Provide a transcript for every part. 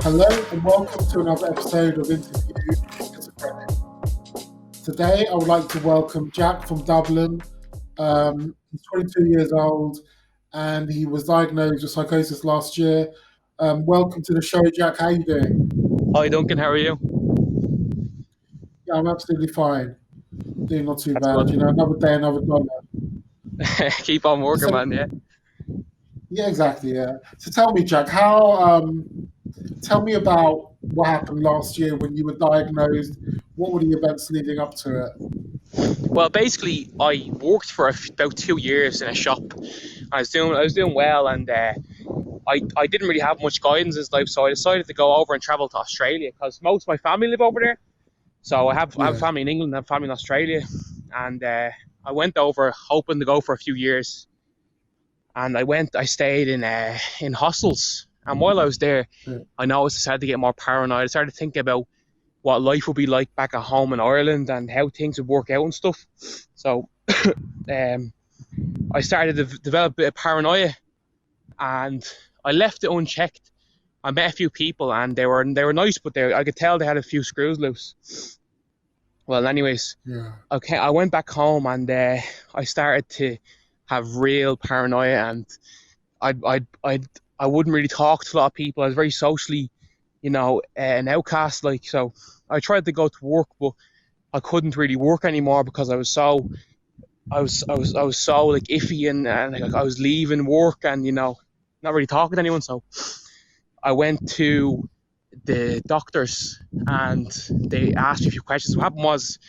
Hello and welcome to another episode of Interview Schizophrenic. Today I would like to welcome Jack from Dublin. He's 22 years old and he was diagnosed with psychosis last year. Welcome to the show, Jack. How are you doing? Hi Duncan, how are you? Yeah, I'm absolutely fine. Doing not too That's bad. good. You know, another day, another dollar. Keep on working, So, man. Yeah. yeah, exactly. Yeah. So tell me, Jack, tell me about what happened last year when you were diagnosed. What were the events leading up to it? Well, basically, I worked for about 2 years in a shop. I was doing well, and I didn't really have much guidance in life, so I decided to go over and travel to Australia because most of my family live over there. So I have Yeah. family in England, I have family in Australia, and I went over hoping to go for a few years, and I stayed in hostels, and while I was there, Yeah. I noticed I started to get more paranoid. I started thinking about what life would be like back at home in Ireland and how things would work out and stuff. So um, I started to develop a bit of paranoia, and I left it unchecked. I met a few people, and they were nice, but I could tell they had a few screws loose. Well, anyways, Yeah. okay, I went back home, and I started to have real paranoia, and I wouldn't really talk to a lot of people. I was very socially, an outcast. Like, so I tried to go to work, but I couldn't really work anymore because I was so like iffy, and like, I was leaving work and not really talking to anyone. So I went to the doctors and they asked me a few questions. What happened was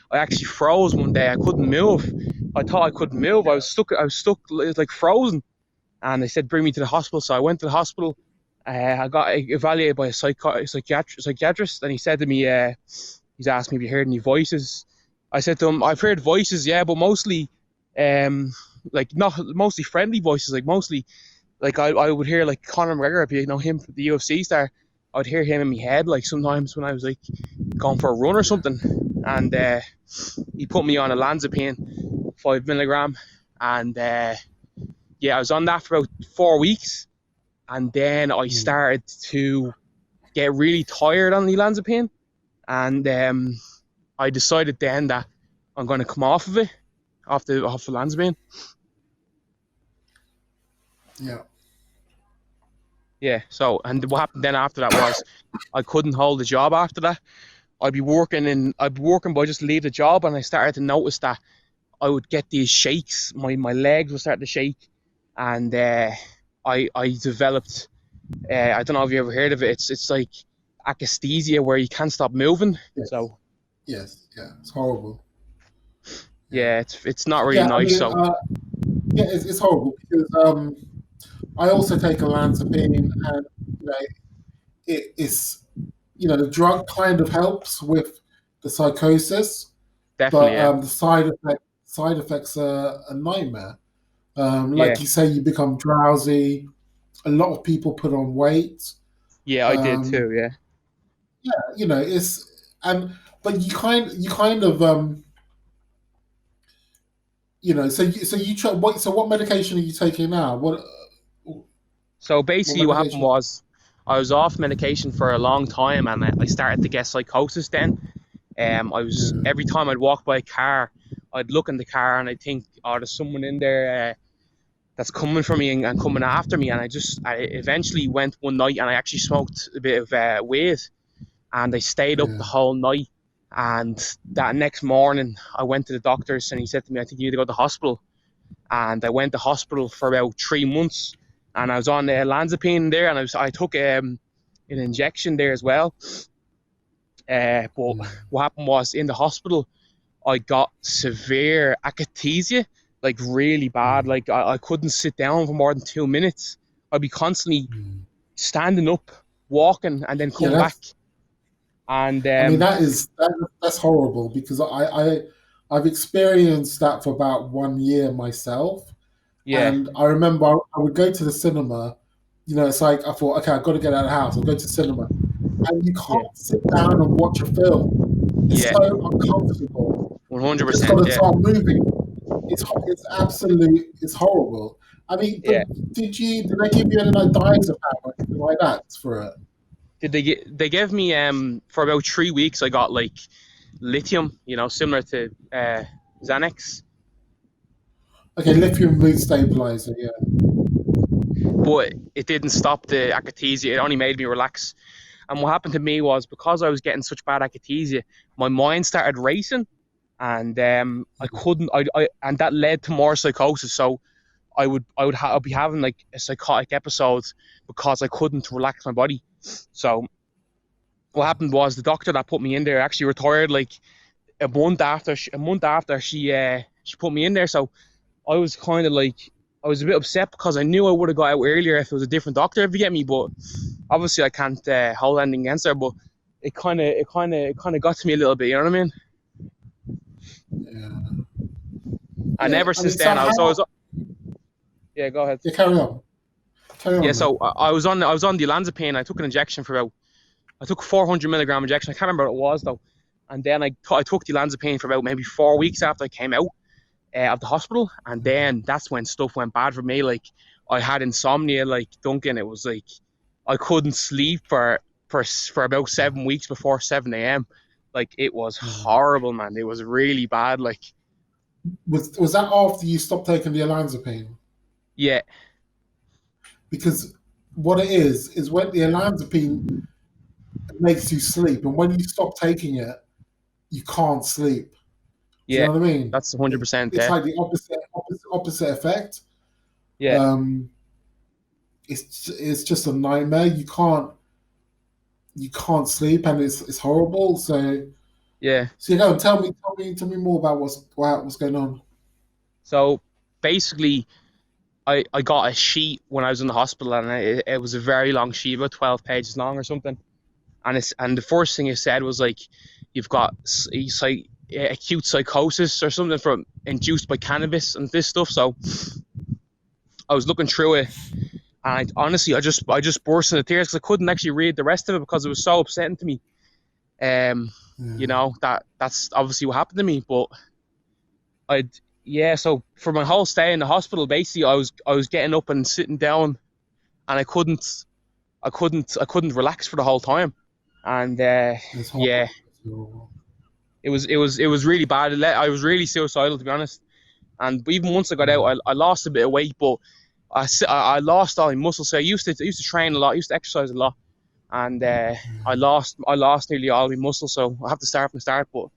I actually froze one day. I couldn't move. I thought I couldn't move. I was stuck. I was stuck, like frozen. And they said bring me to the hospital. So I went to the hospital. I got evaluated by a psychiatrist, and he said to me, he's asked me if you heard any voices. I said to him, I've heard voices, yeah, but mostly, like not mostly friendly voices, like mostly, like I would hear like Conor McGregor, if you know him, the UFC star. I'd hear him in my head, like sometimes when I was like going for a run or Yeah. something, and he put me on a Lanzapine, 5 milligram, and yeah, I was on that for about 4 weeks, and then I Mm. started to get really tired on the Lanzapine, and I decided then that I'm going to come off of it, off the Lanzapine. Yeah. Yeah. So, and what happened then after that was I couldn't hold the job after that. I'd be working, but I just leave the job, and I started to notice that I would get these shakes. My legs would start to shake, and I developed. I don't know if you ever heard of it. It's like akathisia where you can't stop moving. Yes. So Yes. Yeah. It's horrible. Yeah. yeah, it's not really Yeah. I nice. mean, So yeah, it's horrible because I also take olanzapine, and you know, it's the drug kind of helps with the psychosis, definitely, but yeah, the side effects are a nightmare. yeah, Like you say, you become drowsy. A lot of people put on weight. yeah. I did Um, too. Yeah. yeah, it's and but you kind of so you try what medication are you taking now? So What basically, what happened medication? was I was off medication for a long time, and I started to get psychosis. Then, I was Yeah, every time I'd walk by a car, I'd look in the car and I'd think, "Oh, there's someone in there that's coming for me and coming after me." And I eventually went one night and I actually smoked a bit of weed, and I stayed up the yeah, whole night. And that next morning, I went to the doctors, and he said to me, "I think you need to go to the hospital." And I went to hospital for about 3 months, and I was on Lanzapine there, and I took an injection there as well. But yeah. what happened was in the hospital, I got severe akathisia, like really bad. Mm, Like I couldn't sit down for more than 2 minutes. I'd be constantly mm. standing up, walking, and then Yeah, come back. And I mean that's horrible because I've experienced that for about 1 year myself, yeah, and I remember I would go to the cinema. It's like I thought, okay, I've got to get out of the house. I'll go to cinema, and you yeah, can't sit down and watch a film. It's yeah, so uncomfortable. one hundred You just got percent. to Yeah, start moving. It's horrible. I mean, but yeah. did they give you any like diazepam or anything like that for it? They gave me for about 3 weeks. I got like lithium, similar to Xanax, Okay, lithium mood stabilizer. Yeah. but it didn't stop the akathisia. It only made me relax. And what happened to me was, because I was getting such bad akathisia, my mind started racing, and I couldn't. And that led to more psychosis. So I'd be having like a psychotic episode because I couldn't relax my body. So what happened was, the doctor that put me in there actually retired like a month after she put me in there. So I was kind of like, I was a bit upset because I knew I would have got out earlier if it was a different doctor, if you get me. But obviously I can't hold anything against her. But it kind of got to me a little bit. You know what I mean? Yeah. And Yeah. ever I mean, since so then, I how? was yeah. Go ahead. Yeah, carry on. Carry Yeah. on, So man. I was on the olanzapine. I took an injection for about I took 400 milligram injection. I can't remember what it was though. And then I took the olanzapine for about maybe 4 weeks after I came out of the hospital, and then that's when stuff went bad for me. Like, I had insomnia, like Duncan. It was like I couldn't sleep for about 7 weeks before 7 a.m. Like, it was Yeah. horrible, man. It was really bad. Like, Was that after you stopped taking the olanzapine? yeah, Because what it is when the olanzapine makes you sleep, and when you stop taking it, you can't sleep. Do you yeah, know what I mean? that's 100%. It's Yeah, like the opposite effect. yeah, Um, it's just a nightmare. You can't sleep, and it's horrible. yeah. So you go and tell me more about what's going on. So basically, I got a sheet when I was in the hospital, and it was a very long sheet, about 12 pages long or something. And the first thing it said was like, you've got acute psychosis or something from induced by cannabis and this stuff. So I was looking through it, and honestly, I just burst into tears because I couldn't actually read the rest of it because it was so upsetting to me. Um, Yeah. that's obviously what happened to me. But I yeah, so for my whole stay in the hospital, basically, I was getting up and sitting down, and I couldn't relax for the whole time. And It's yeah, horrible. It's horrible. it was really bad. I was really suicidal, to be honest. And even once I got out, I lost a bit of weight, but I lost all my muscle. So I used to train a lot, I used to exercise a lot, and I lost nearly all my muscle. So I have to start from the start. But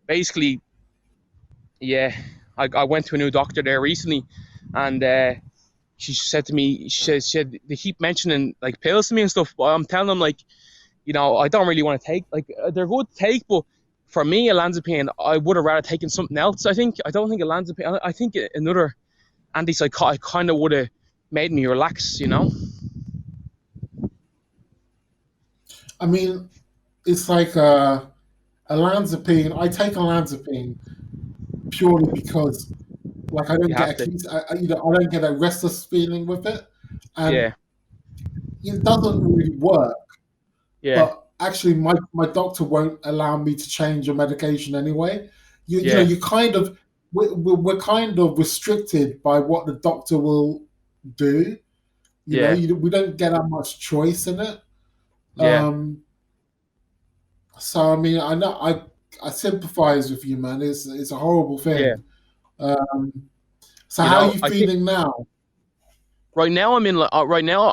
basically, yeah, I went to a new doctor there recently, and she said to me, she said they keep mentioning like pills to me and stuff, but I'm telling them, like, I don't really want to take, like, they're good to take, but for me, olanzapine, I would have rather taken something else. I don't think olanzapine. I think another antipsychotic kind of would have made me relax. I mean, it's like olanzapine. I take olanzapine purely because, like, I You don't have get to. I don't get a restless feeling with it, and Yeah, it doesn't really work. yeah, But actually, my doctor won't allow me to change your medication anyway. yeah, You kind of we're kind of restricted by what the doctor will do. yeah, We don't get that much choice in it. yeah, Um, so I mean, I know I sympathize with you, man. It's a horrible yeah. thing. So how are you I think feeling now? right now,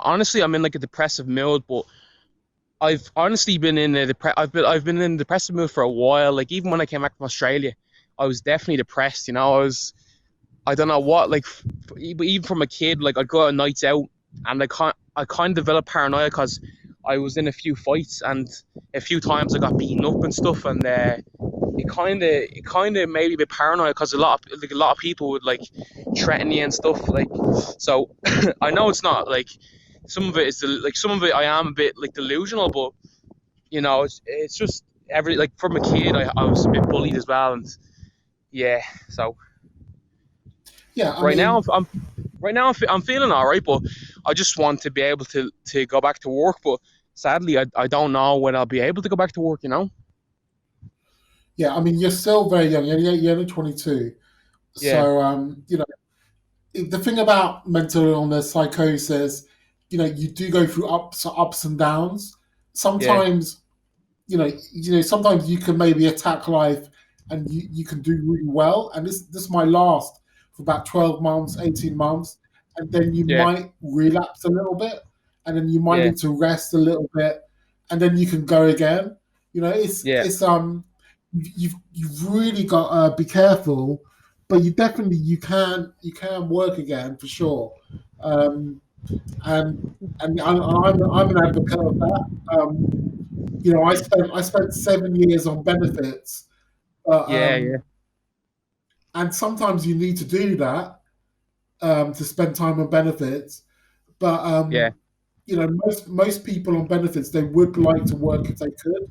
honestly, I'm in like a depressive mood, but I've honestly been in I've been in a depressive mood for a while. Like, even when I came back from Australia, I was definitely depressed. I don't know what, like, even from a kid, like, I'd go out on nights out, and I kind of developed paranoia because I was in a few fights, and a few times I got beaten up and stuff, and it kind of made me a bit paranoid because a lot of people would like threaten you and stuff, like. So I know it's not like, some of it is like, some of it I am a bit like delusional, but it's just every, like, from a kid, I was a bit bullied as well, and yeah. So Yeah, I right now mean, I'm feeling all right, but I just want to be able to go back to work. But sadly, I don't know when I'll be able to go back to work. yeah, I mean, you're still very young. You're only 22. Yeah, So the thing about mental illness, psychosis, you do go through ups and downs. yeah, sometimes sometimes you can maybe attack life and you can do really well. And this might last for about 12 months, 18 months, and then you yeah, might relapse a little bit, and then you might yeah, need to rest a little bit, and then you can go again. yeah, You've really got to be careful, but you can work again for sure. Um, and I'm an advocate of that. I spent 7 years on benefits, but yeah, yeah, and sometimes you need to do that to spend time on benefits. But yeah, most people on benefits, they would like to work if they could,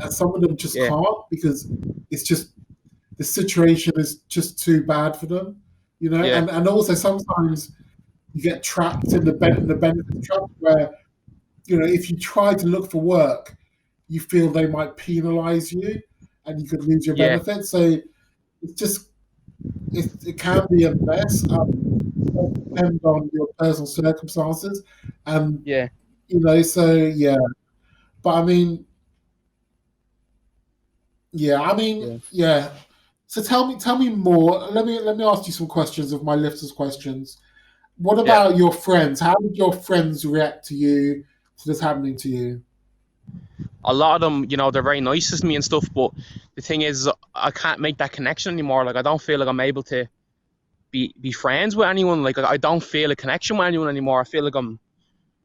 and some of them just yeah, can't because it's just the situation is just too bad for them. yeah, And also sometimes you get trapped in the benefits trap where if you try to look for work, you feel they might penalize you and you could lose your yeah, benefits. So it's just it can be a mess. It does depend on your personal circumstances, and yeah, so yeah. But yeah, yeah. So tell me more. Let me ask you some questions of my lifters' questions. What yeah. about your friends? How did your friends react to this happening to you? A lot of them, they're very nice to me and stuff, but the thing is, I can't make that connection anymore. Like, I don't feel like I'm able to be friends with anyone. Like, I don't feel a connection with anyone anymore. I feel like I'm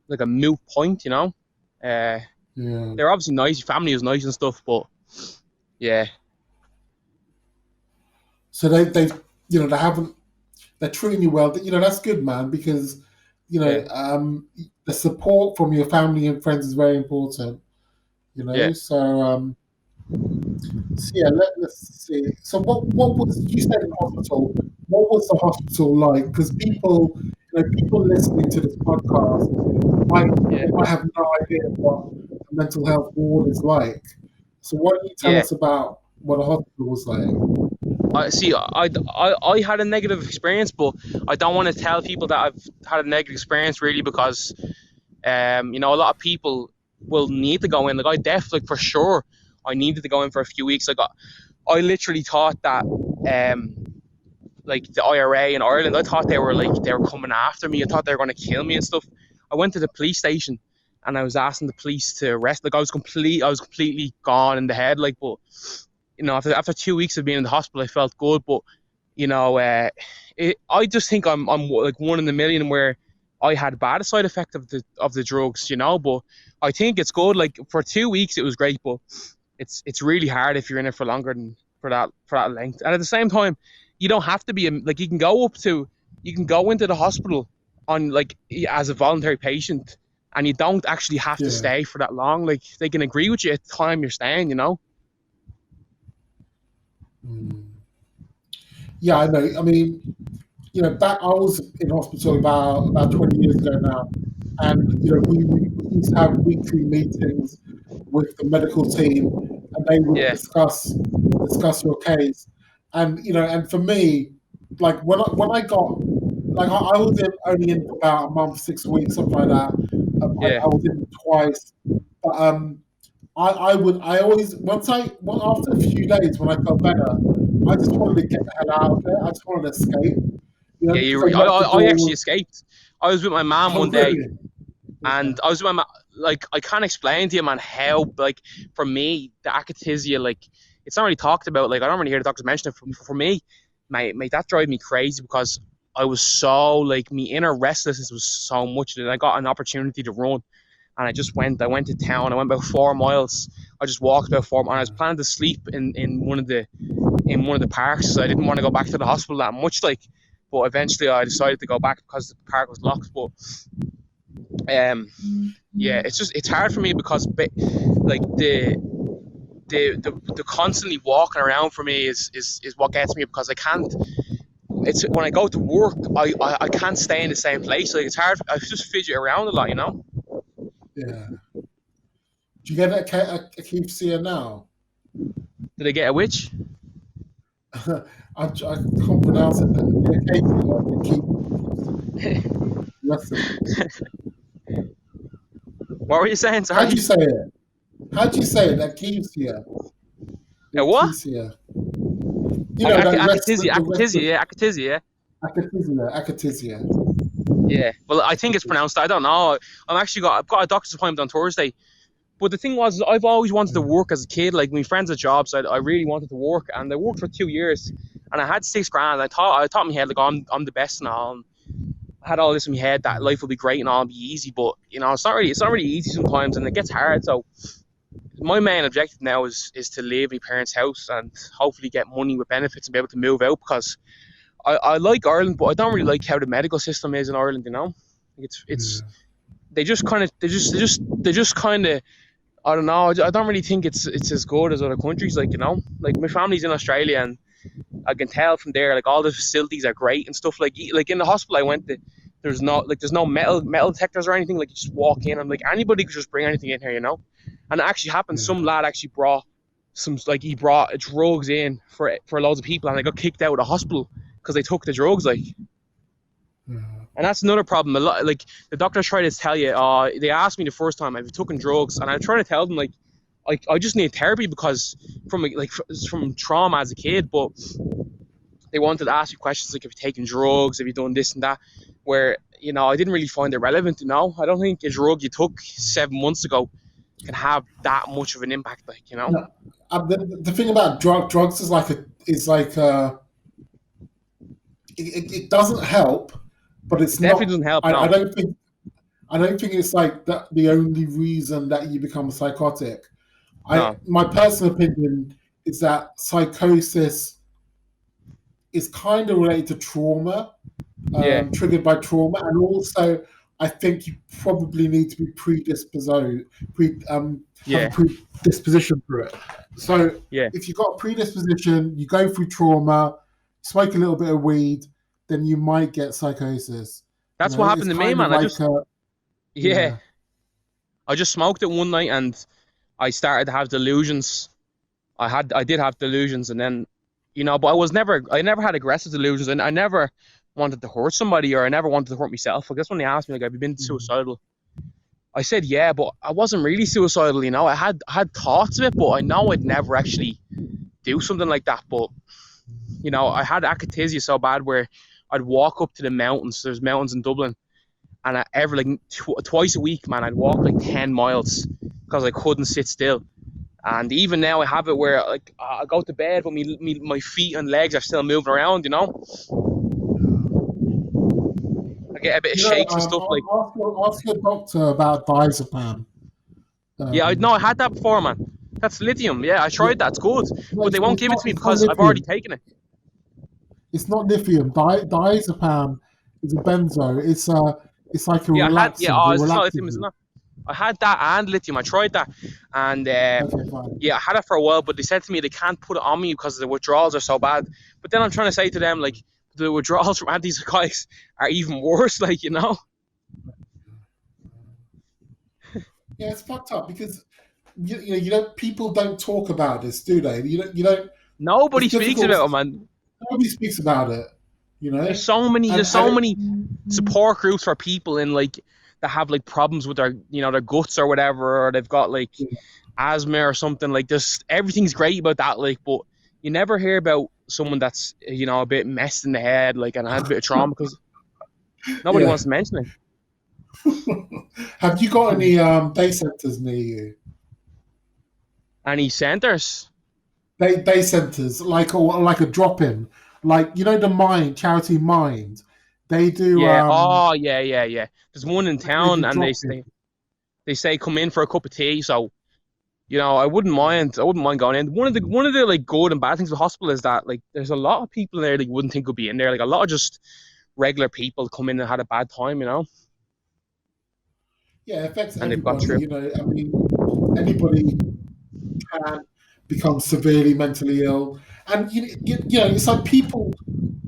like a moot point. Uh, Yeah. they're obviously nice. Your family is nice and stuff, but yeah, So they haven't they're treating you well. That's good, man, because yeah, the support from your family and friends is very important. yeah, So yeah, let's see. So what was you said in hospital? What was the hospital like? Because people listening to this podcast might yeah, they might have no idea what a mental health ward is like. So why don't you tell yeah. us about what a hospital was like? I see. I had a negative experience, but I don't want to tell people that I've had a negative experience really because a lot of people will need to go in. Like, I definitely, for sure, I needed to go in for a few weeks. I literally thought that like the IRA in Ireland, I thought they were coming after me. I thought they were going to kill me and stuff. I went to the police station and I was asking the police to arrest. Like, I was completely gone in the head. Like, but after 2 weeks of being in the hospital, I felt good. But I just think I'm like one in a million where I had bad side effect of the drugs. But I think it's good. Like, for 2 weeks, it was great, but it's really hard if you're in it for longer than for that length. And at the same time, you don't have to be like you can go into the hospital on like as a voluntary patient, and you don't actually have to Yeah. stay for that long. Like, they can agree with you at the time you're staying. Mm. Yeah, I know. Back I was in hospital about 20 years ago now, and we used to have weekly meetings with the medical team, and they would Yeah, discuss your case, and for me, like when I got like I was only in for about a month, 6 weeks, something like that. yeah, I was in twice, but I always after a few days when I felt better, I just wanted to get the hell out of there. I just wanted to escape, yeah. because I locked the I actually doors. escaped. I was with my mom Oh, one day, really? and Yeah. I was with my like I can't explain to you, man, how like for me the akathisia, like, it's not really talked about. Like, I don't really hear the doctors mention it. For me, mate, that drove me crazy because I was so like me inner restlessness was so much that I got an opportunity to run, and I just went. I went to town. I went about 4 miles. I just walked about 4 miles. I was planning to sleep in one of the parks. So I didn't want to go back to the hospital that much, like. But eventually, I decided to go back because the park was locked. But um, yeah, it's hard for me because like the constantly walking around for me is what gets me because I can't. It's when I go to work, I can't stay in the same place. Like, it's hard. I just fidget around a lot. Yeah. Do you get a keepsia now? Did I get a witch? I can't pronounce it. The acacia, the keep. Listen, What were you saying? how do Sorry. you say it? How do you say it? Akathisia. What? Akathisia. You know that Akathisia, the akathisia, respiratory yeah, akathisia, akathisia, akathisia. yeah. Well, I think it's pronounced. I don't know. I've got a doctor's appointment on Thursday. But the thing was, I've always wanted to work as a kid. Like my friends had jobs, I really wanted to work, and I worked for 2 years, and I had 6 grand. I thought in my head like I'm the best and all. And I had all this in my head that life will be great and all, be easy. But it's not really easy sometimes, and it gets hard. So my main objective now is to leave my parents' house and hopefully get money with benefits and be able to move out because I like Ireland, but I don't really like how the medical system is in Ireland. It's they just kind of I don't know. I don't really think it's as good as other countries. Like my family's in Australia, and I can tell from there, like all the facilities are great and stuff. Like in the hospital I went to, there's no metal detectors or anything. Like you just walk in, and like anybody could just bring anything in here, And it actually happened. Some lad actually brought he brought drugs in for loads of people, and they got kicked out of the hospital because they took the drugs. And that's another problem. A lot, like the doctors try to tell you. They asked me the first time have you taken drugs, and I'm trying to tell them like, I just need therapy because from trauma as a kid. But they wanted to ask you questions like, have you taken drugs? Have you done this and that? Where I didn't really find it relevant. I don't think a drug you took 7 months ago can have that much of an impact. No, the thing about drugs is it doesn't help, but it's It definitely not. doesn't help. I No. don't think it's like that the only reason that you become psychotic. No. My personal opinion is that psychosis is kind of related to trauma, Yeah. triggered by trauma, and also I think you probably need to be have a Yeah. predisposition for it. So Yeah. if you've got a predisposition, you go through trauma, smoke a little bit of weed, then you might get psychosis. That's what It's happened to me, kind of man. like Yeah. I just smoked it one night and I started to have delusions. I did have delusions, and then but I never had aggressive delusions, and I never wanted to hurt somebody, or I never wanted to hurt myself. I guess when they asked me like, have you been suicidal? I said yeah, but I wasn't really suicidal. I had thoughts of it, but I know I'd never actually do something like that. But I had akathisia so bad where I'd walk up to the mountains. There's mountains in Dublin, and every twice a week, man, I'd walk like 10 miles because I couldn't sit still. And even now I have it where like I go to bed, but my feet and legs are still moving around. I get a bit of shakes and stuff like. ask your doctor about diazepam. Yeah, I had that before, man. That's lithium. Yeah, I tried that. It's good, No, but they won't give it to me because I've already taken it. It's not lithium. Diazepam is a benzo. It's like a Yeah, I had. Yeah, relaxant. It it's not relaxes lithium. It's you. not. I had that and lithium. I tried that, and Okay, fine. yeah, I had it for a while. But they said to me they can't put it on me because the withdrawals are so bad. But then I'm trying to say to them like the withdrawals from antipsychotics are even worse. Yeah, it's fucked up because people don't talk about this, do they? You don't. It's Nobody speaks difficult. about it, man. Nobody speaks about it. There's And so many support groups for people in that have like problems with their guts or whatever, or they've got like asthma or something like this. Everything's great about that, but you never hear about someone that's a bit messed in the head, and has a bit of trauma because nobody wants to mention it. Have you got any day centers near you? Any centers? Day centers like a drop in, the charity Mind. They do. Yeah. Oh, yeah. There's one in They town, do and drop in. they say come in for a cup of tea. So I wouldn't mind. I wouldn't mind going in. One of the like good and bad things with the hospital is that like there's a lot of people in there that you wouldn't think would be in there. Like a lot of just regular people come in and had a bad time. Yeah, it affects And they've got everybody. through. I mean, anybody can become severely mentally ill, and it's like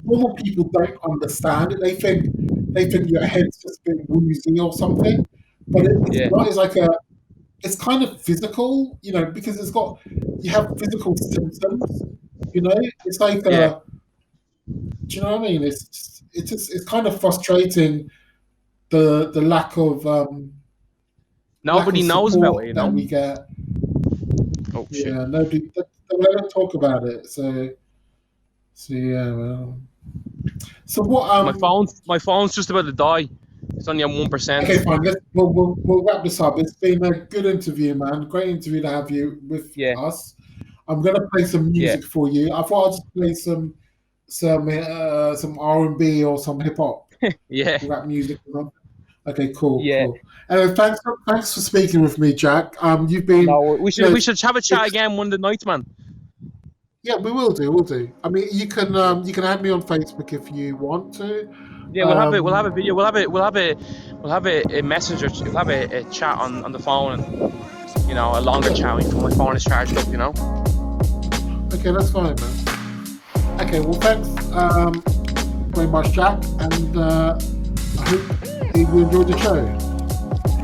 normal people don't understand it. They think your head's just a bit woozy or something, but it's Yeah. not. It's kind of physical, because you have physical symptoms. It's like Yeah. do you know what I mean? It's kind of frustrating the lack of Nobody knows about support it. that we get. Oh shit. Yeah, nobody. They don't talk about it. So yeah. Well. So what? My phone's just about to die. It's only on 1%. Okay, fine. We'll wrap this up. It's been a good interview, man. Great interview to have you with Yeah, us. I'm gonna play some yeah, music for you. I thought I'd just play some R&B or some hip hop yeah, rap music. Okay, cool, yeah. cool. Anyway, thanks for speaking with me, Jack. You've been, No, we you should know, we should have a chat it's, again one of the nights, man. yeah, we'll do. I mean, you can add me on Facebook if you want to. Yeah, we'll have a video. We'll have a messenger. We'll have a chat on the phone, and a longer Okay, chat when my phone is charged up. okay, that's fine, man. Okay, well, thanks very much, Jack, and I hope you enjoyed the show.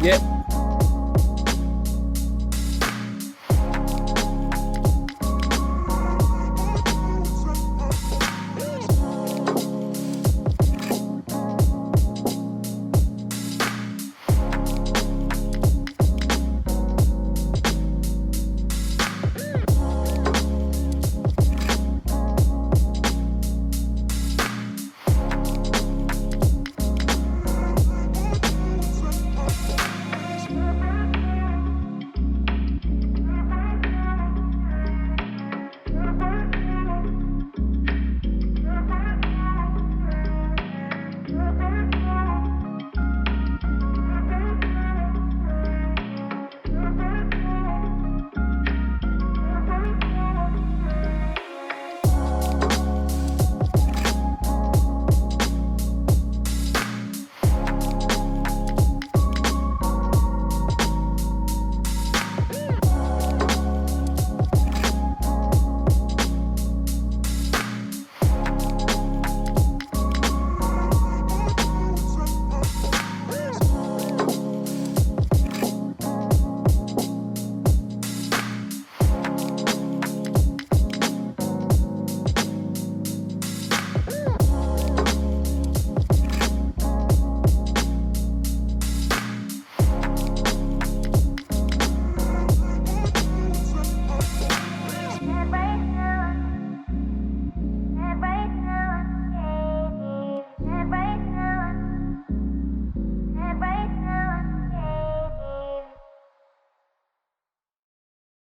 Yeah.